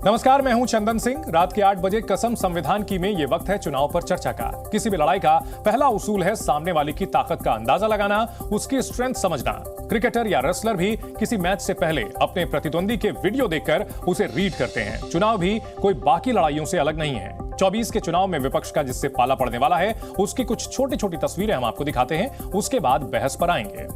नमस्कार, मैं हूं चंदन सिंह। रात के 8 बजे कसम संविधान की में ये वक्त है चुनाव पर चर्चा का। किसी भी लड़ाई का पहला उसूल है सामने वाले की ताकत का अंदाजा लगाना, उसकी स्ट्रेंथ समझना। क्रिकेटर या रेसलर भी किसी मैच से पहले अपने प्रतिद्वंदी के वीडियो देखकर उसे रीड करते हैं। चुनाव भी कोई बाकी लड़ाइयों से अलग नहीं है। 24 के चुनाव में विपक्ष का जिससे पाला पड़ने वाला है, उसकी कुछ छोटी छोटी तस्वीरें हम आपको दिखाते हैं, उसके बाद बहस पर आएंगे।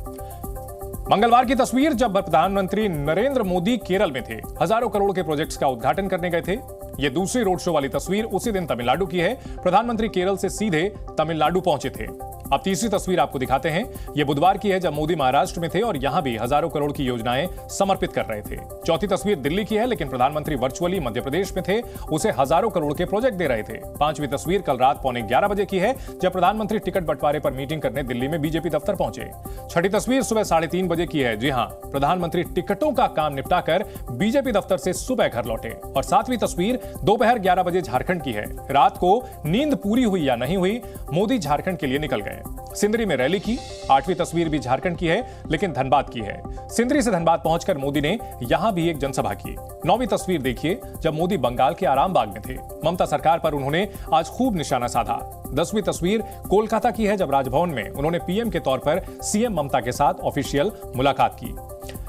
मंगलवार की तस्वीर, जब प्रधानमंत्री नरेंद्र मोदी केरल में थे, हजारों करोड़ के प्रोजेक्ट्स का उद्घाटन करने गए थे। यह दूसरी रोड शो वाली तस्वीर उसी दिन तमिलनाडु की है। प्रधानमंत्री केरल से सीधे तमिलनाडु पहुंचे थे। अब तीसरी तस्वीर आपको दिखाते हैं। यह बुधवार की है, जब मोदी महाराष्ट्र में थे और यहां भी हजारों करोड़ की योजनाएं समर्पित कर रहे थे। चौथी तस्वीर दिल्ली की है, लेकिन प्रधानमंत्री वर्चुअली मध्य प्रदेश में थे, उसे हजारों करोड़ के प्रोजेक्ट दे रहे थे। पांचवी तस्वीर कल रात 11:15 बजे की है, जब प्रधानमंत्री टिकट बंटवारे पर मीटिंग करने दिल्ली में बीजेपी दफ्तर पहुंचे। छठी तस्वीर सुबह 3:30 बजे की है। जी हां, प्रधानमंत्री टिकटों का काम निपटाकर बीजेपी दफ्तर से सुबह घर लौटे। और सातवीं तस्वीर दोपहर 11 बजे झारखंड की है। रात को नींद पूरी हुई या नहीं हुई, मोदी झारखंड के लिए निकल गए। सिंदरी में रैली की। आठवीं तस्वीर भी झारखंड की है, लेकिन धनबाद की है। सिंदरी से धनबाद पहुंचकर मोदी ने यहां भी एक जनसभा की। नौवीं तस्वीर देखिए, जब मोदी बंगाल के आरामबाग में थे। ममता सरकार पर उन्होंने आज खूब निशाना साधा। 10वीं तस्वीर कोलकाता की है, जब राजभवन में उन्होंने पीएम के तौर पर सीएम ममता के साथ ऑफिशियल मुलाकात की।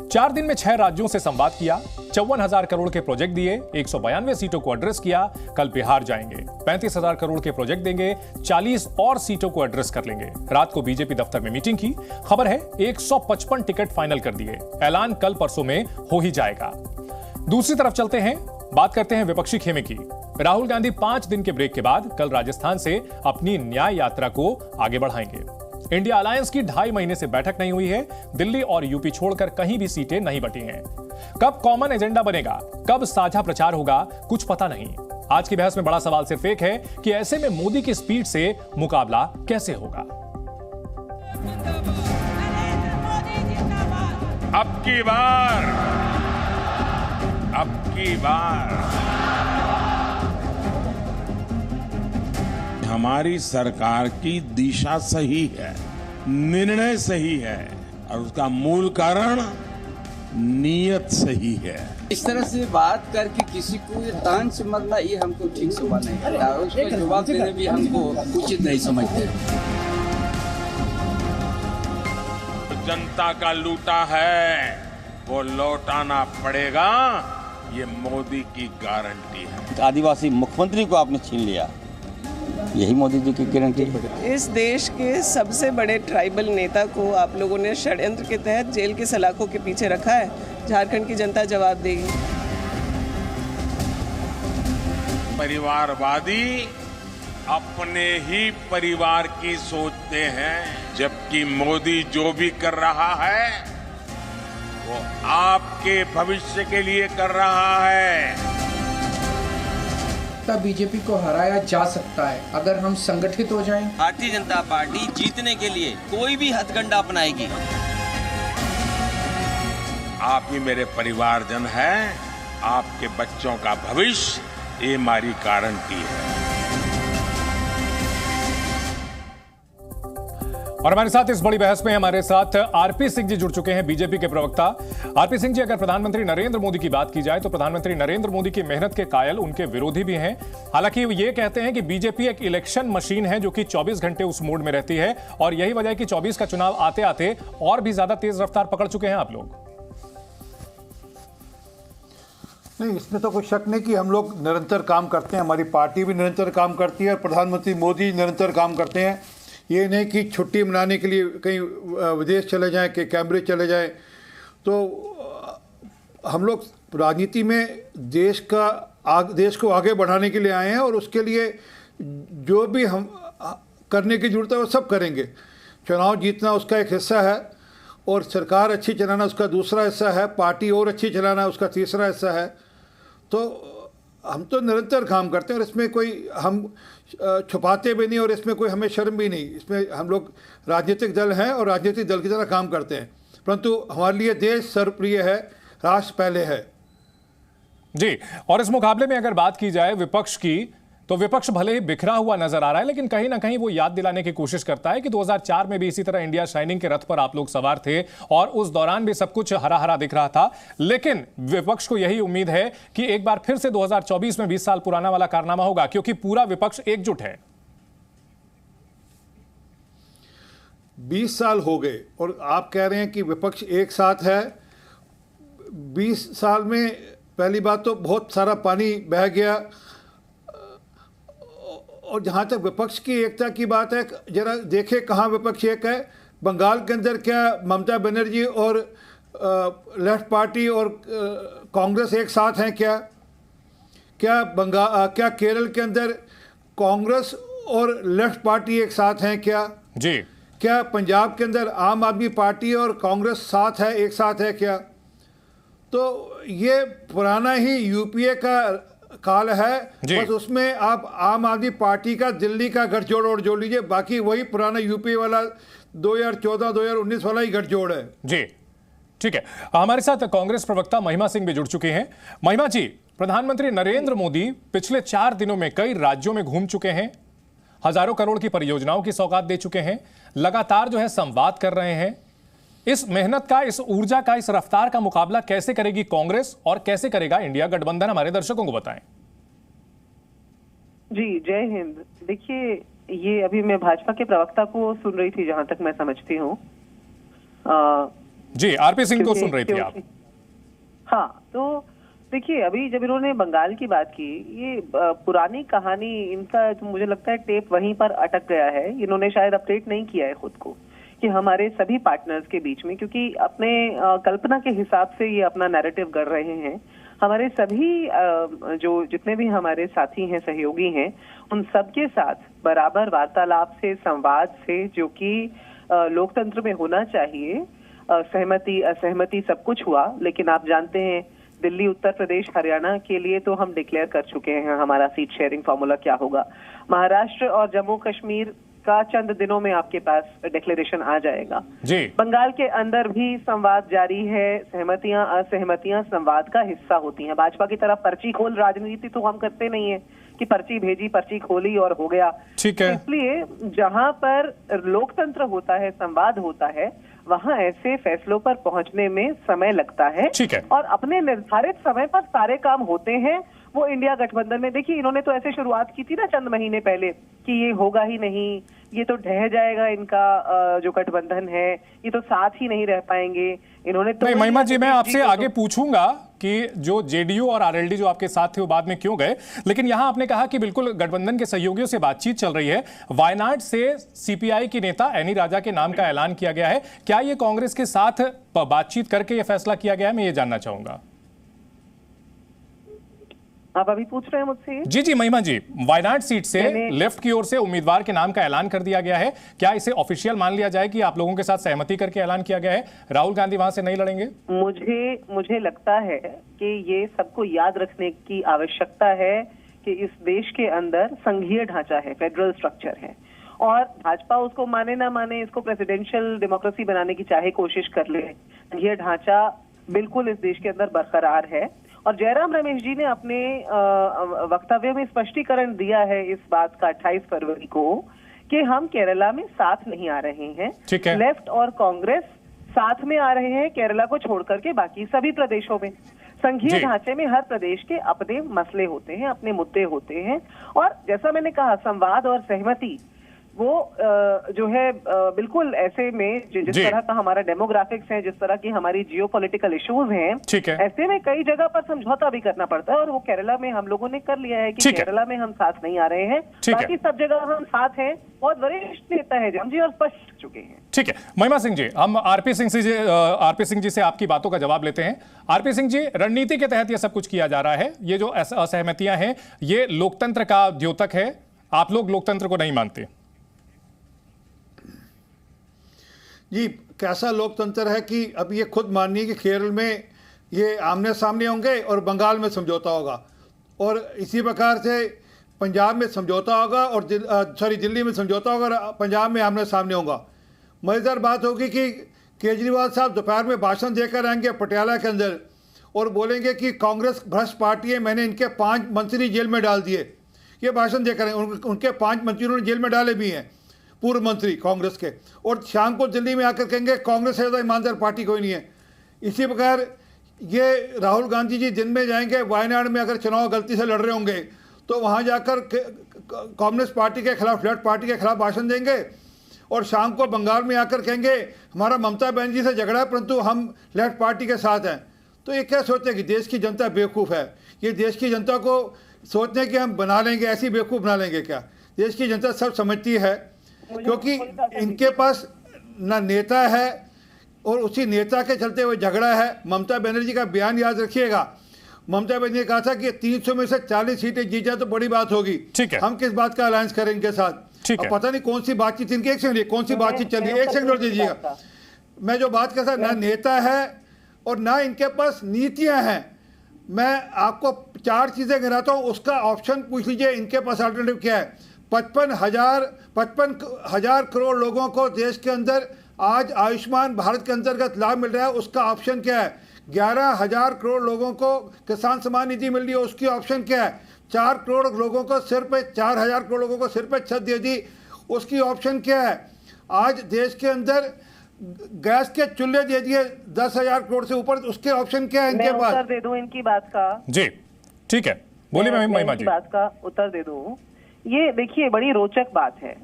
4 दिन में 6 राज्यों से संवाद किया, 54,000 करोड़ के प्रोजेक्ट दिए, 192 सीटों को एड्रेस किया। कल बिहार जाएंगे, 35,000 करोड़ के प्रोजेक्ट देंगे, 40 और सीटों को एड्रेस कर लेंगे। रात को बीजेपी दफ्तर में मीटिंग की। खबर है 155 टिकट फाइनल कर दिए। ऐलान कल परसों में हो ही जाएगा। दूसरी तरफ चलते हैं, बात करते हैं विपक्षी खेमे की। राहुल गांधी 5 दिन के ब्रेक के बाद कल राजस्थान से अपनी न्याय यात्रा को आगे बढ़ाएंगे। इंडिया अलायंस की 2.5 महीने से बैठक नहीं हुई है। दिल्ली और यूपी छोड़कर कहीं भी सीटें नहीं बटी हैं। कब कॉमन एजेंडा बनेगा, कब साझा प्रचार होगा, कुछ पता नहीं। आज की बहस में बड़ा सवाल सिर्फ एक है कि ऐसे में मोदी की स्पीड से मुकाबला कैसे होगा। अब की बार हमारी सरकार की दिशा सही है, निर्णय सही है और उसका मूल कारण नीयत सही है। इस तरह से बात करके किसी को ये तान से मरना, ये हमको ठीक से नहीं लगता। उसको जवाब देने भी हमको उचित नहीं समझते। जनता का लूटा है वो लौटाना पड़ेगा, ये मोदी की गारंटी है। आदिवासी मुख्यमंत्री को आपने छीन लिया, यही मोदी जी की गारंटी है। इस देश के सबसे बड़े ट्राइबल नेता को आप लोगों ने षड्यंत्र के तहत जेल के सलाखों के पीछे रखा है। झारखंड की जनता जवाब देगी। परिवारवादी अपने ही परिवार की सोचते हैं, जबकि मोदी जो भी कर रहा है वो आपके भविष्य के लिए कर रहा है। बीजेपी को हराया जा सकता है अगर हम संगठित हो जाएं। भारतीय जनता पार्टी जीतने के लिए कोई भी हथकंडा अपनाएगी। आप ही मेरे परिवारजन हैं, आपके बच्चों का भविष्य ये हमारी गारंटी है। और हमारे साथ इस बड़ी बहस में हमारे साथ आरपी सिंह जी जुड़ चुके हैं, बीजेपी के प्रवक्ता। आरपी सिंह जी, अगर प्रधानमंत्री नरेंद्र मोदी की बात की जाए तो प्रधानमंत्री नरेंद्र मोदी की मेहनत के कायल उनके विरोधी भी हैं। हालांकि ये कहते हैं कि बीजेपी एक इलेक्शन मशीन है जो कि 24 घंटे उस मोड में रहती है, और यही वजह है कि 24 का चुनाव आते आते और भी ज्यादा तेज रफ्तार पकड़ चुके हैं आप लोग। नहीं, इसमें तो कोई शक नहीं कि हम लोग निरंतर काम करते हैं, हमारी पार्टी भी निरंतर काम करती है और प्रधानमंत्री मोदी निरंतर काम करते हैं। ये नहीं कि छुट्टी मनाने के लिए कहीं विदेश चले जाएं, कि कैम्ब्रिज चले जाएं। तो हम लोग राजनीति में देश को आगे बढ़ाने के लिए आए हैं, और उसके लिए जो भी हम करने की ज़रूरत है वो सब करेंगे। चुनाव जीतना उसका एक हिस्सा है, और सरकार अच्छी चलाना उसका दूसरा हिस्सा है, पार्टी और अच्छी चलाना उसका तीसरा हिस्सा है। तो हम तो निरंतर काम करते हैं, और इसमें कोई हम छुपाते भी नहीं, और इसमें कोई हमें शर्म भी नहीं। इसमें हम लोग राजनीतिक दल हैं और राजनीतिक दल की तरह काम करते हैं, परंतु हमारे लिए देश सर्वप्रिय है, राष्ट्र पहले है जी। और इस मुकाबले में अगर बात की जाए विपक्ष की, तो विपक्ष भले ही बिखरा हुआ नजर आ रहा है, लेकिन कहीं ना कहीं वो याद दिलाने की कोशिश करता है कि 2004 में भी इसी तरह इंडिया शाइनिंग के रथ पर आप लोग सवार थे और उस दौरान भी सब कुछ हरा हरा दिख रहा था। लेकिन विपक्ष को यही उम्मीद है कि एक बार फिर से 2024 में 20 साल पुराना वाला कारनामा होगा, क्योंकि पूरा विपक्ष एकजुट है। 20 साल हो गए और आप कह रहे हैं कि विपक्ष एक साथ है। 20 साल में पहली बात तो बहुत सारा पानी बह गया, और जहाँ तक विपक्ष की एकता की बात है, जरा देखे कहाँ विपक्ष एक है। बंगाल के अंदर क्या ममता बनर्जी और लेफ्ट पार्टी और कांग्रेस एक साथ हैं? क्या केरल के अंदर कांग्रेस और लेफ्ट पार्टी एक साथ हैं क्या? जी। क्या पंजाब के अंदर आम आदमी पार्टी और कांग्रेस साथ है, एक साथ है क्या? तो ये पुराना ही यूपीए का काल है, बस उसमें आप आम आदमी पार्टी का दिल्ली का गठजोड़ और जोड़ लीजिए, बाकी वही पुराना यूपीए वाला 2014-2019 वाला ही गठजोड़ है। जी ठीक है। हमारे साथ कांग्रेस प्रवक्ता महिमा सिंह भी जुड़ चुके हैं। महिमा जी, प्रधानमंत्री नरेंद्र मोदी पिछले 4 दिनों में कई राज्यों में घूम चुके हैं, हजारों करोड़ की परियोजनाओं की सौगात दे चुके हैं, लगातार जो है संवाद कर रहे हैं। इस मेहनत का, इस ऊर्जा का, इस रफ्तार का मुकाबला कैसे करेगी कांग्रेस और कैसे करेगा इंडिया गठबंधन? हमारे दर्शकों को बताएं। जी, जय हिंद। देखिए, ये अभी मैं भाजपा के प्रवक्ता को सुन रही थी, जहां तक मैं समझती हूँ। जी, आरपी सिंह को सुन रही थी आप? हाँ, तो देखिए, अभी जब इन्होंने बंगाल की बात की, ये पुरानी कहानी इनका, तो मुझे लगता है टेप वहीं पर अटक गया है। इन्होंने शायद अपडेट नहीं किया है खुद को कि हमारे सभी पार्टनर्स के बीच में, क्योंकि अपने कल्पना के हिसाब से ये अपना नैरेटिव कर रहे हैं। हमारे सभी जो जितने भी हमारे साथी हैं, सहयोगी हैं, उन सबके साथ बराबर वार्तालाप से, संवाद से, जो कि लोकतंत्र में होना चाहिए, सहमति असहमति सब कुछ हुआ। लेकिन आप जानते हैं, दिल्ली, उत्तर प्रदेश, हरियाणा के लिए तो हम डिक्लेयर कर चुके हैं हमारा सीट शेयरिंग फॉर्मूला क्या होगा। महाराष्ट्र और जम्मू कश्मीर का चंद दिनों में आपके पास डिक्लेरेशन आ जाएगा। जी। बंगाल के अंदर भी संवाद जारी है। सहमतियां असहमतियां संवाद का हिस्सा होती हैं। भाजपा की तरफ पर्ची खोल राजनीति तो हम करते नहीं है कि पर्ची भेजी, पर्ची खोली और हो गया। ठीक है। इसलिए जहां पर लोकतंत्र होता है, संवाद होता है, वहां ऐसे फैसलों पर पहुंचने में समय लगता है। ठीक है। और अपने निर्धारित समय पर सारे काम होते हैं। वो इंडिया गठबंधन में देखिए, इन्होंने तो ऐसे शुरुआत की थी ना चंद महीने पहले कि ये होगा ही नहीं, ये तो ढह जाएगा इनका जो गठबंधन है, ये तो साथ ही नहीं रह पाएंगे। इन्होंने तो नहीं, महिमा जी, मैं आपसे आगे पूछूंगा कि जो जेडीयू और आरएलडी जो आपके साथ थे वो बाद में क्यों गए, लेकिन यहां आपने कहा कि बिल्कुल गठबंधन के सहयोगियों से बातचीत चल रही है। वायनाड से सीपीआई की नेता एनी राजा के नाम का ऐलान किया गया है। क्या ये कांग्रेस के साथ बातचीत करके यह फैसला किया गया है? मैं ये जानना चाहूंगा। आप अभी पूछ रहे हैं मुझसे? जी जी महिमा जी, वायनाड सीट से लेफ्ट की ओर से उम्मीदवार के नाम का ऐलान कर दिया गया है। क्या इसे ऑफिशियल मान लिया जाए कि आप लोगों के साथ सहमति करके ऐलान किया गया है? राहुल गांधी वहां से नहीं लड़ेंगे? मुझे लगता है कि ये सबको याद रखने की आवश्यकता है कि इस देश के अंदर संघीय ढांचा है, फेडरल स्ट्रक्चर है, और भाजपा उसको माने ना माने, इसको प्रेसिडेंशियल डेमोक्रेसी बनाने की चाहे कोशिश कर ले, संघीय ढांचा बिल्कुल इस देश के अंदर बरकरार है। और जयराम रमेश जी ने अपने वक्तव्य में स्पष्टीकरण दिया है इस बात का 28 फरवरी को कि हम केरला में साथ नहीं आ रहे हैं। ठीक है। लेफ्ट और कांग्रेस साथ में आ रहे हैं केरला को छोड़ करके बाकी सभी प्रदेशों में। संघीय ढांचे में हर प्रदेश के अपने मसले होते हैं, अपने मुद्दे होते हैं, और जैसा मैंने कहा, संवाद और सहमति वो जो है बिल्कुल ऐसे में जिस तरह का हमारा डेमोग्राफिक्स है, जिस तरह की हमारी जियोपॉलिटिकल इश्यूज हैं, ऐसे में कई जगह पर समझौता भी करना पड़ता है, और वो केरला में हम लोगों ने कर लिया है कि केरला में हम साथ नहीं आ रहे हैं, बाकी सब जगह हम साथ हैं। बहुत वरिष्ठ नेता है जम जी और स्पष्ट चुके हैं। ठीक है महिमा सिंह जी, हम आरपी सिंह जी से आपकी बातों का जवाब लेते हैं। आरपी सिंह जी, रणनीति के तहत ये सब कुछ किया जा रहा है, ये जो असहमतियां हैं ये लोकतंत्र का द्योतक है, आप लोग लोकतंत्र को नहीं मानते? जी, कैसा लोकतंत्र है कि अब ये खुद मानिए कि केरल में ये आमने सामने होंगे और बंगाल में समझौता होगा, और इसी प्रकार से पंजाब में समझौता होगा और दिल्ली में समझौता होगा और पंजाब में आमने सामने होगा। मज़ेदार बात होगी कि केजरीवाल साहब दोपहर में भाषण देकर आएंगे पटियाला के अंदर और बोलेंगे कि कांग्रेस भ्रष्ट पार्टी है, मैंने इनके 5 मंत्री जेल में डाल दिए। ये भाषण देकर हैं। उनके 5 मंत्री उन्होंने जेल में डाले भी हैं, पूर्व मंत्री कांग्रेस के, और शाम को दिल्ली में आकर कहेंगे कांग्रेस से ज़्यादा ईमानदार पार्टी कोई नहीं है। इसी प्रकार ये राहुल गांधी जी दिन में जाएंगे वायनाड में, अगर चुनाव गलती से लड़ रहे होंगे तो वहाँ जाकर कम्युनिस्ट पार्टी के खिलाफ, लेफ्ट पार्टी के खिलाफ भाषण देंगे, और शाम को बंगाल में आकर कहेंगे हमारा ममता बनर्जी से झगड़ा है परंतु हम लेफ्ट पार्टी के साथ हैं। तो ये क्या सोचते हैं कि देश की जनता बेवकूफ़ है? ये देश की जनता को सोचते हैं कि हम बना लेंगे, ऐसी बेवकूफ़ बना लेंगे क्या? देश की जनता सब समझती है, क्योंकि इनके पास ना नेता है और उसी नेता के चलते हुए झगड़ा है। ममता बनर्जी का बयान याद रखिएगा, ममता बनर्जी ने कहा था कि 300 में से 40 सीटें जीत जाए तो बड़ी बात होगी, हम किस बात का अलायंस करें इनके साथ। अब पता नहीं कौन सी बातचीत इनकी, एक सेकंड, कौन सी बातचीत चल रही है, एक सेकंड और दीजिएगा। मैं जो बात कर रहा ना नेता है और ना इनके पास नीतियां हैं। मैं आपको 4 चीजें गिनाता हूं, उसका ऑप्शन पूछ लीजिए इनके पास अल्टरनेटिव क्या है। 55,000 करोड़ लोगों को देश के अंदर आज आयुष्मान भारत के अंतर्गत लाभ मिल रहा है, उसका ऑप्शन क्या है। 11,000 करोड़ लोगों को किसान सम्मान निधि मिल रही है, उसकी ऑप्शन क्या है। 4 करोड़ लोगों को सिर पे, 4,000 करोड़ लोगों को सिर पे छत दे दी, उसकी ऑप्शन क्या है। आज देश के अंदर गैस के चूल्हे दे दिए 10,000 करोड़ से ऊपर, उसके ऑप्शन क्या है इनके पास। उत्तर दे दूं इनकी बात का? जी ठीक है, बोलिए महिमा जी। बात का उत्तर दे दूं। ये देखिए बड़ी रोचक बात है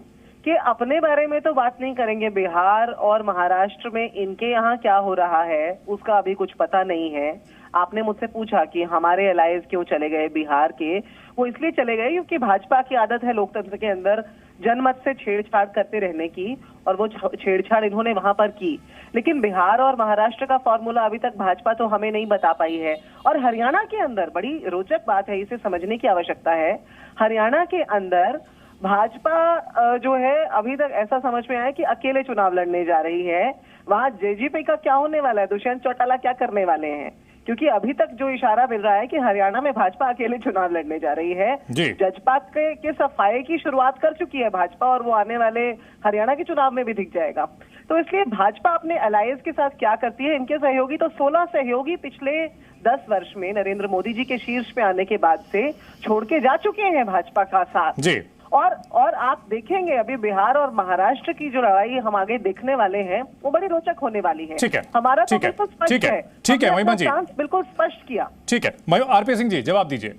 कि अपने बारे में तो बात नहीं करेंगे, बिहार और महाराष्ट्र में इनके यहाँ क्या हो रहा है उसका अभी कुछ पता नहीं है। आपने मुझसे पूछा कि हमारे अलायंस क्यों चले गए बिहार के, वो इसलिए चले गए क्योंकि भाजपा की आदत है लोकतंत्र के अंदर जनमत से छेड़छाड़ करते रहने की, और वो छेड़छाड़ इन्होंने वहां पर की। लेकिन बिहार और महाराष्ट्र का फॉर्मूला अभी तक भाजपा तो हमें नहीं बता पाई है। और हरियाणा के अंदर बड़ी रोचक बात है, इसे समझने की आवश्यकता है। हरियाणा के अंदर भाजपा जो है अभी तक ऐसा समझ में आया कि अकेले चुनाव लड़ने जा रही है। वहां जेजेपी का क्या होने वाला है, दुष्यंत चौटाला क्या करने वाले हैं, क्योंकि अभी तक जो इशारा मिल रहा है कि हरियाणा में भाजपा अकेले चुनाव लड़ने जा रही है। जजपात के सफाई की शुरुआत कर चुकी है भाजपा, और वो आने वाले हरियाणा के चुनाव में भी दिख जाएगा। तो इसलिए भाजपा अपने अलायंस के साथ क्या करती है, इनके सहयोगी तो 16 सहयोगी पिछले 10 वर्ष में नरेंद्र मोदी जी के शीर्ष पे आने के बाद से छोड़ के जा चुके हैं भाजपा का साथ जी। और आप देखेंगे अभी बिहार और महाराष्ट्र की जो लड़ाई हम आगे देखने वाले हैं वो बड़ी रोचक होने वाली है। ठीक है, हमारा तो बिल्कुल स्पष्ट है। ठीक है महिमा जी, बिल्कुल स्पष्ट किया। ठीक है, आरपी सिंह जी जवाब दीजिए।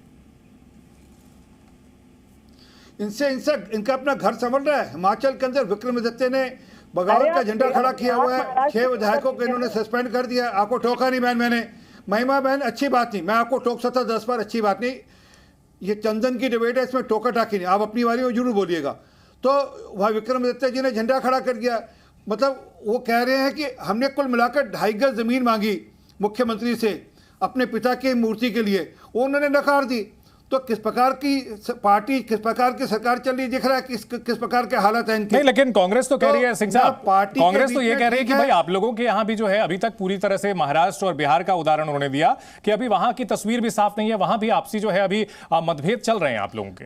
इनका अपना घर संभल रहा है। हिमाचल के अंदर विक्रमादित्य ने बगावत का झंडा खड़ा किया हुआ है, 6 विधायकों को इन्होंने सस्पेंड कर दिया। आपको टोका नहीं बहन, मैंने महिमा बहन अच्छी बात नहीं, मैं आपको टोक सकता 10 बार, अच्छी बात नहीं। ये चंदन की डिबेट है, इसमें टोका टाकी नहीं, आप अपनी बारी में जरूर बोलिएगा। तो वह विक्रमादित्य जी ने झंडा खड़ा कर दिया, मतलब वो कह रहे हैं कि हमने कुल मिलाकर 2.5 गज जमीन मांगी मुख्यमंत्री से अपने पिता की मूर्ति के लिए, वो उन्होंने नकार दी। तो किस प्रकार की पार्टी, किस प्रकार की सरकार चल रही दिख रहा है, किस प्रकार के हालत है इनके। नहीं, लेकिन कांग्रेस तो कह रही है सिंह साहब, कांग्रेस तो ये कह रही है कि भाई आप लोगों के यहाँ भी जो है अभी तक पूरी तरह से महाराष्ट्र और बिहार का उदाहरण उन्होंने दिया कि अभी वहां की तस्वीर भी साफ नहीं है, वहां भी आपसी जो है अभी मतभेद चल रहे हैं आप लोगों के।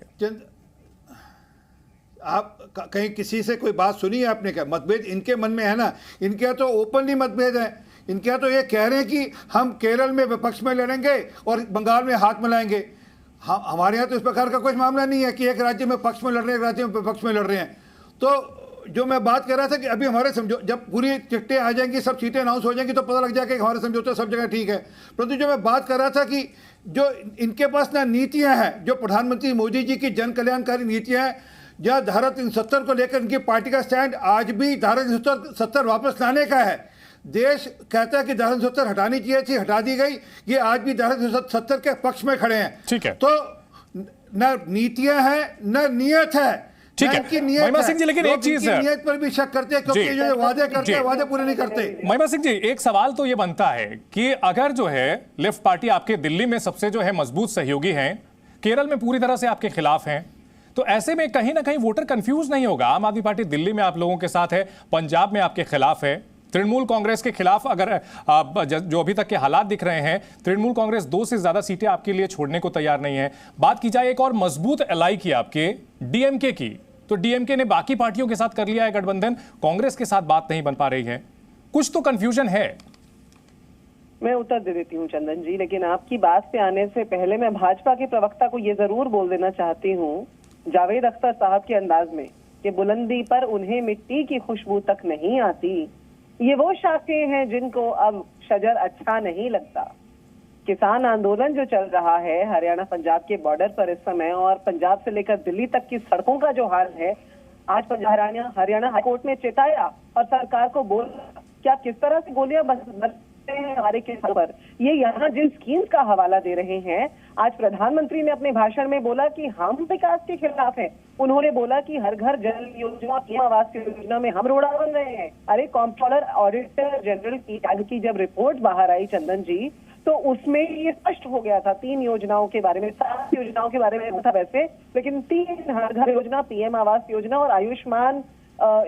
आप कहीं किसी से कोई बात सुनी है आपने? क्या मतभेद इनके मन में है ना, इनके तो ओपनली मतभेद है। इनके तो ये कह रहे हैं कि हम केरल में विपक्ष में लड़ेंगे और बंगाल में हाथ मिलाएंगे। हमारे यहाँ तो इस प्रकार का कोई मामला नहीं है कि एक राज्य में पक्ष में लड़ रहे हैं, एक राज्य में विपक्ष में लड़ रहे हैं। तो जो मैं बात कर रहा था कि अभी हमारे जब पूरी चिट्ठे आ जाएंगी, सब सीटें अनाउंस हो जाएंगी तो पता लग जाएगा कि हमारे समझौते सब जगह ठीक है। परंतु जो मैं बात कर रहा था कि जो इनके पास ना नीतियाँ हैं, जो प्रधानमंत्री मोदी जी की जन कल्याणकारी नीतियाँ हैं, या धारा 370 को लेकर इनकी पार्टी का स्टैंड आज भी धारा 370 वापस लाने का है। देश कहता है कि धारा 370 हटानी चाहिए थी, हटा दी गई, ये आज भी धारा 370 के पक्ष में खड़े हैं। ठीक है, तो न नीतियां हैं न नियत है। ठीक है महिमा सिंह जी, लेकिन एक चीज नियत पर भी शक करते हैं, क्योंकि जो वादे करते हैं वादे पूरे नहीं करते। महिमा सिंह जी, एक सवाल तो ये बनता है कि अगर जो है लेफ्ट पार्टी आपके दिल्ली में सबसे जो है मजबूत सहयोगी हैं, केरल में पूरी तरह से आपके खिलाफ हैं, तो ऐसे में कहीं ना कहीं वोटर कंफ्यूज नहीं होगा? आम आदमी पार्टी दिल्ली में आप लोगों के साथ है, पंजाब में आपके खिलाफ है, तृणमूल कांग्रेस के खिलाफ अगर जो अभी तक के हालात दिख रहे हैं, तृणमूल कांग्रेस 2 से ज्यादा सीटें आपके लिए छोड़ने को तैयार नहीं है। बात की जाए एक और मजबूत एलाई की आपके डीएमके की, तो डीएमके ने बाकी पार्टियों के साथ कर लिया है गठबंधन, कांग्रेस के साथ बात नहीं बन पा रही है, कुछ तो कंफ्यूजन है। मैं उत्तर दे देती हूँ चंदन जी, लेकिन आपकी बात पे आने से पहले मैं भाजपा के प्रवक्ता को ये जरूर बोल देना चाहती हूँ जावेद अख्तर साहब के अंदाज में कि बुलंदी पर उन्हें मिट्टी की खुशबू तक नहीं आती। ये वो शाखें हैं जिनको अब शजर अच्छा नहीं लगता। किसान आंदोलन जो चल रहा है हरियाणा पंजाब के बॉर्डर पर इस समय, और पंजाब से लेकर दिल्ली तक की सड़कों का जो हाल है, आज हरियाणा हाईकोर्ट ने चेताया और सरकार को बोला क्या किस तरह से गोलियां बरसते हैं हमारे किसानों पर। ये यहाँ जिन स्कीम्स का हवाला दे रहे हैं, आज प्रधानमंत्री ने अपने भाषण में बोला कि हम विकास के खिलाफ हैं। उन्होंने बोला कि हर घर जल योजना, पीएम आवास योजना में हम रोड़ा बन रहे हैं। अरे कॉम्प्ट्रोलर ऑडिटर जनरल की जब रिपोर्ट बाहर आई चंदन जी, तो उसमें ये स्पष्ट हो गया था 3 योजनाओं के बारे में, 7 योजनाओं के बारे में था वैसे, लेकिन 3 हर घर योजना, पीएम आवास योजना और आयुष्मान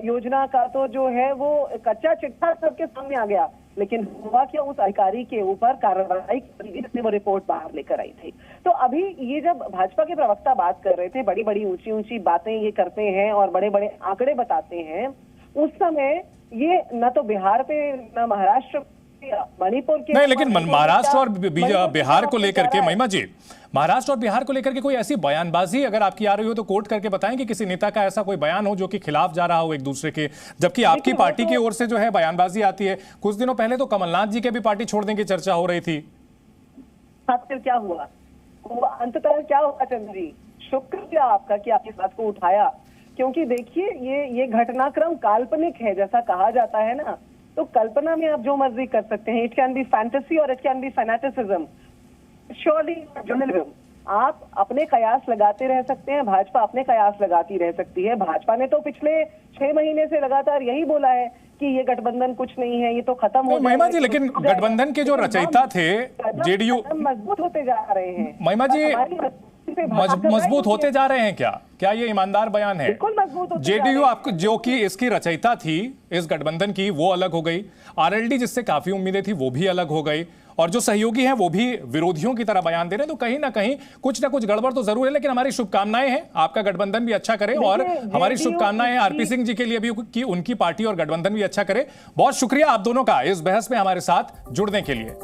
योजना का तो जो है वो कच्चा चिट्ठा सबके सामने आ गया। लेकिन हुआ क्या, उस अधिकारी के ऊपर कार्रवाई जिसने वो रिपोर्ट बाहर लेकर आई थी। तो अभी ये जब भाजपा के प्रवक्ता बात कर रहे थे, बड़ी बड़ी ऊंची ऊंची बातें ये करते हैं और बड़े बड़े आंकड़े बताते हैं, उस समय ये न तो बिहार पे न महाराष्ट्र मणिपुर के नहीं, लेकिन महाराष्ट्र और बिहार को लेकर के महिमा जी, महाराष्ट्र और बिहार को लेकर के कोई ऐसी बयानबाजी अगर आपकी आ रही हो तो कोट करके बताएं कि किसी नेता का ऐसा कोई बयान हो जो कि खिलाफ जा रहा हो एक दूसरे के, जबकि आपकी पार्टी की ओर से जो है बयानबाजी आती है। कुछ दिनों पहले तो कमलनाथ जी के भी पार्टी छोड़ने की चर्चा हो रही थी। फिर क्या हुआ, अंततः क्या हुआ चंद्र जी? शुक्रिया आपका कि आपने इस बात को उठाया, क्योंकि देखिए ये घटनाक्रम काल्पनिक है, जैसा कहा जाता है ना, तो कल्पना में आप जो मर्जी कर सकते हैं। इट कैन बी फैंटेसी और it can be fanaticism, surely journalism. आप अपने कयास लगाते रह सकते हैं, भाजपा अपने कयास लगाती रह सकती है। भाजपा ने तो पिछले 6 महीने से लगातार यही बोला है कि ये गठबंधन कुछ नहीं है, ये तो खत्म हो महिमा जी, लेकिन गठबंधन के जो रचयिता थे जेडीयू मजबूत होते जा रहे हैं। महिमा जी, मजबूत होते जा रहे हैं क्या ये ईमानदार बयान है? बिल्कुल मजबूत होते जेडीयू आपको जो कि इसकी रचयिता थी इस गठबंधन की, वो अलग हो गई। आरएलडी जिससे काफी उम्मीदें थी वो भी अलग हो गई, और जो सहयोगी हैं वो भी विरोधियों की तरह बयान दे रहे हैं। तो कहीं ना कहीं कुछ ना कुछ गड़बड़ तो जरूर है, लेकिन हमारी शुभकामनाएं हैं आपका गठबंधन भी अच्छा करे, और हमारी शुभकामनाएं आरपी सिंह जी के लिए भी कि उनकी पार्टी और गठबंधन भी अच्छा करे। बहुत शुक्रिया आप दोनों का इस बहस में हमारे साथ जुड़ने के लिए।